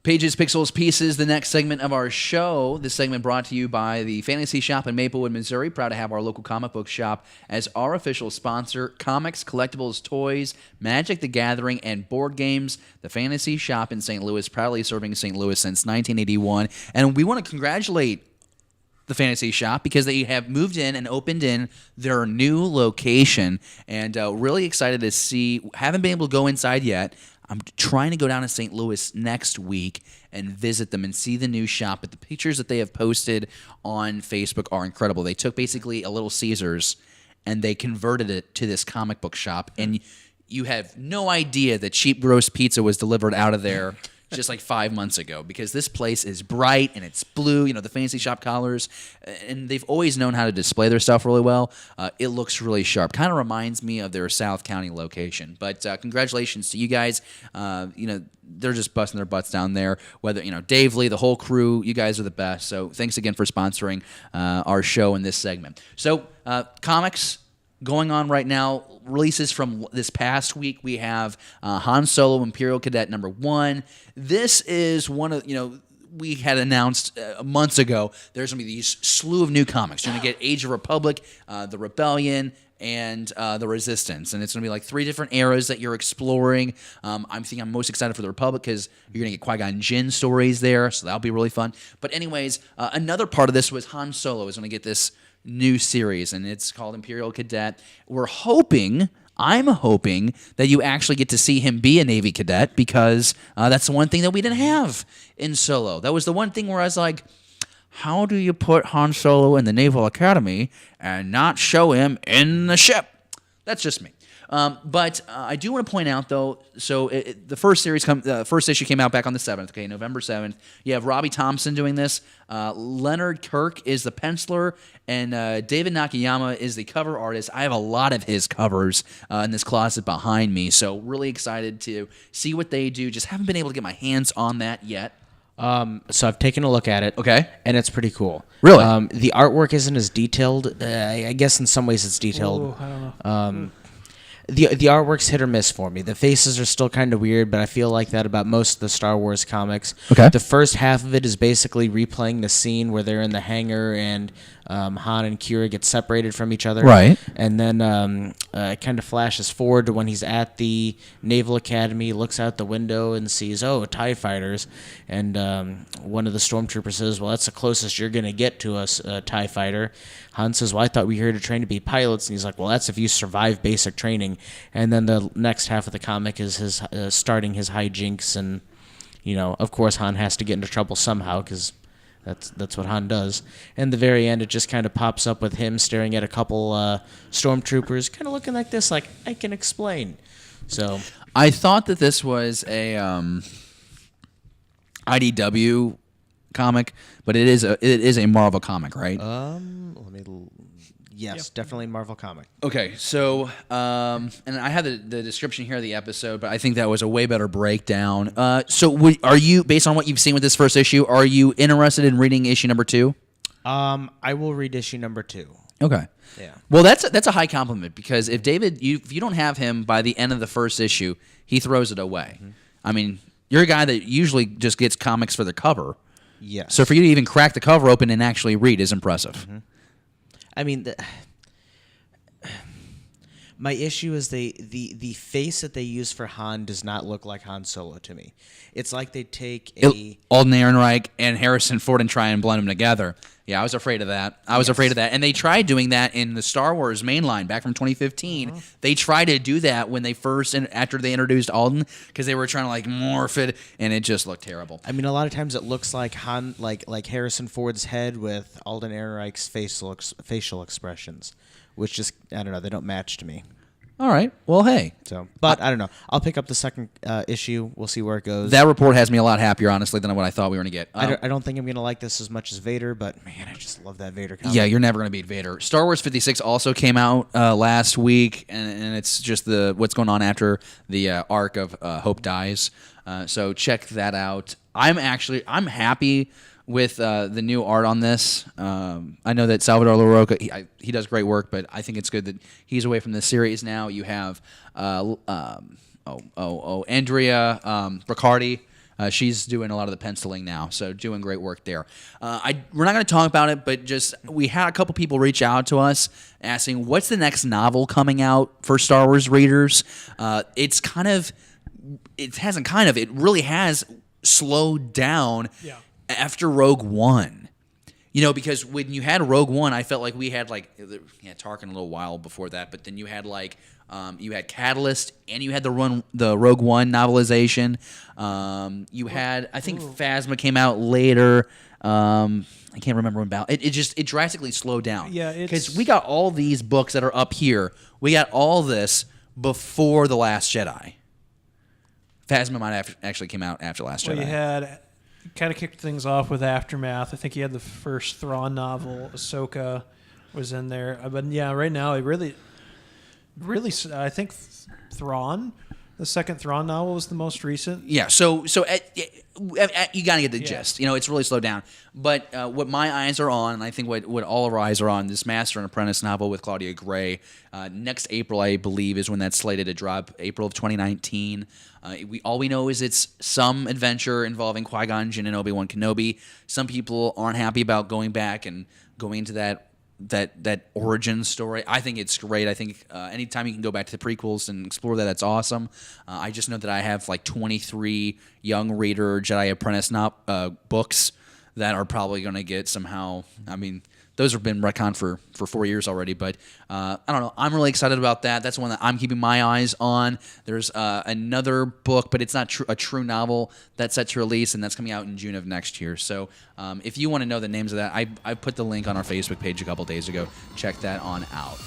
Pages, Pixels, Pieces, the next segment of our show. This segment brought to you by the Fantasy Shop in Maplewood, Missouri. Proud to have our local comic book shop as our official sponsor. Comics, collectibles, toys, Magic the Gathering, and board games. The Fantasy Shop in St. Louis, proudly serving St. Louis since 1981. And we want to congratulate the Fantasy Shop because they have moved in and opened in their new location. And really excited to see. Haven't been able to go inside yet. I'm trying to go down to St. Louis next week and visit them and see the new shop. But the pictures that they have posted on Facebook are incredible. They took basically a Little Caesars and they converted it to this comic book shop. And you have no idea that cheap roast pizza was delivered out of there just like 5 months ago, because this place is bright and it's blue, the Fantasy Shop colors, and they've always known how to display their stuff really well. It looks really sharp. Kind of reminds me of their South County location. But congratulations to you guys. They're just busting their butts down there. Whether, Dave Lee, the whole crew, you guys are the best. So thanks again for sponsoring our show in this segment. So comics going on right now, releases from this past week. We have Han Solo Imperial Cadet #1. This is one of, we had announced months ago there's going to be these slew of new comics. You're going to get Age of Republic, The Rebellion, and The Resistance. And it's going to be like 3 different eras that you're exploring. I'm most excited for The Republic because you're going to get Qui-Gon Jinn stories there, so that'll be really fun. But anyways, another part of this was Han Solo is going to get this new series, and it's called Imperial Cadet. I'm hoping that you actually get to see him be a Navy cadet, because that's the one thing that we didn't have in Solo. That was the one thing where I was like, how do you put Han Solo in the Naval Academy and not show him in the ship? That's just me. But I do want to point out, though, so the first issue came out back on the 7th, okay, November 7th. You have Robbie Thompson doing this. Leonard Kirk is the penciler, and David Nakayama is the cover artist. I have a lot of his covers in this closet behind me, so really excited to see what they do. Just haven't been able to get my hands on that yet. So I've taken a look at it. Okay. And it's pretty cool. Really? The artwork isn't as detailed. I guess in some ways it's detailed. I don't know. The artwork's hit or miss for me. The faces are still kind of weird, but I feel like that about most of the Star Wars comics. Okay. The first half of it is basically replaying the scene where they're in the hangar and Han and Kira get separated from each other. Right. And then it kind of flashes forward to when he's at the Naval Academy, looks out the window and sees, TIE fighters. And one of the stormtroopers says, well, that's the closest you're going to get to a TIE fighter. Han says, well, I thought we were here to train to be pilots. And he's like, well, that's if you survive basic training. And then the next half of the comic is his starting his hijinks. And, of course, Han has to get into trouble somehow because that's what Han does. And the very end, it just kind of pops up with him staring at a couple stormtroopers, kind of looking like this, like, I can explain. So I thought that this was a IDW comic, but it is a Marvel comic, right? Yes, definitely Marvel comic. Okay, so and I have the description here of the episode, but I think that was a way better breakdown. So are you, based on what you've seen with this first issue, are you interested in reading issue #2? I will read issue #2. Okay. Yeah. Well, that's a high compliment, because if you don't have him by the end of the first issue, he throws it away. Mm-hmm. I mean, you're a guy that usually just gets comics for the cover. Yes. So for you to even crack the cover open and actually read is impressive. Mm-hmm. I mean, my issue is the face that they use for Han does not look like Han Solo to me. It's like they take Alden Ehrenreich and Harrison Ford and try and blend them together. Yeah, I was afraid of that. And they tried doing that in the Star Wars mainline back from 2015. Uh-huh. They tried to do that when they after they introduced Alden, because they were trying to like morph it, and it just looked terrible. I mean, a lot of times it looks like Han, like Harrison Ford's head with Alden Ehrenreich's facial expressions, which just, I don't know, they don't match to me. All right. Well, hey. But I don't know. I'll pick up the second issue. We'll see where it goes. That report has me a lot happier, honestly, than what I thought we were going to get. I don't think I'm going to like this as much as Vader, but man, I just love that Vader comic. Yeah, you're never going to beat Vader. Star Wars 56 also came out last week, and it's just what's going on after the arc of Hope Dies. So check that out. I'm happy with the new art on this. I know that Salvador LaRocca, he does great work, but I think it's good that he's away from the series now. You have Andrea Riccardi She's doing a lot of the penciling now, so doing great work there. We're not going to talk about it, but just we had a couple people reach out to us asking, what's the next novel coming out for Star Wars readers? It really has slowed down after Rogue One. Because when you had Rogue One, I felt like we had Tarkin a little while before that, but then you had you had Catalyst and you had the Rogue One novelization. You had, I think Phasma came out later. I can't remember when about it drastically slowed down. Yeah, because we got all these books that are up here. We got all this before The Last Jedi. Phasma might have actually came out after Last Jedi. You had kind of kicked things off with Aftermath. I think you had the first Thrawn novel. Ahsoka was in there. But yeah, right now, it really, I think Thrawn, the second Thrawn novel, was the most recent. Yeah, so you got to get the gist. It's really slowed down. But what my eyes are on, and I think what all of our eyes are on, this Master and Apprentice novel with Claudia Gray. Next April, I believe, is when that's slated to drop, April of 2019. All we know is it's some adventure involving Qui-Gon Jinn and Obi-Wan Kenobi. Some people aren't happy about going back and going into that origin story. I think it's great. I think anytime you can go back to the prequels and explore that, that's awesome. I just know that I have 23 young reader Jedi Apprentice books that are probably going to get somehow. I mean, those have been retconned for 4 years already, but I don't know. I'm really excited about that. That's one that I'm keeping my eyes on. There's another book, but it's not a true novel that's set to release, and that's coming out in June of next year. So if you want to know the names of that, I put the link on our Facebook page a couple days ago. Check that on out.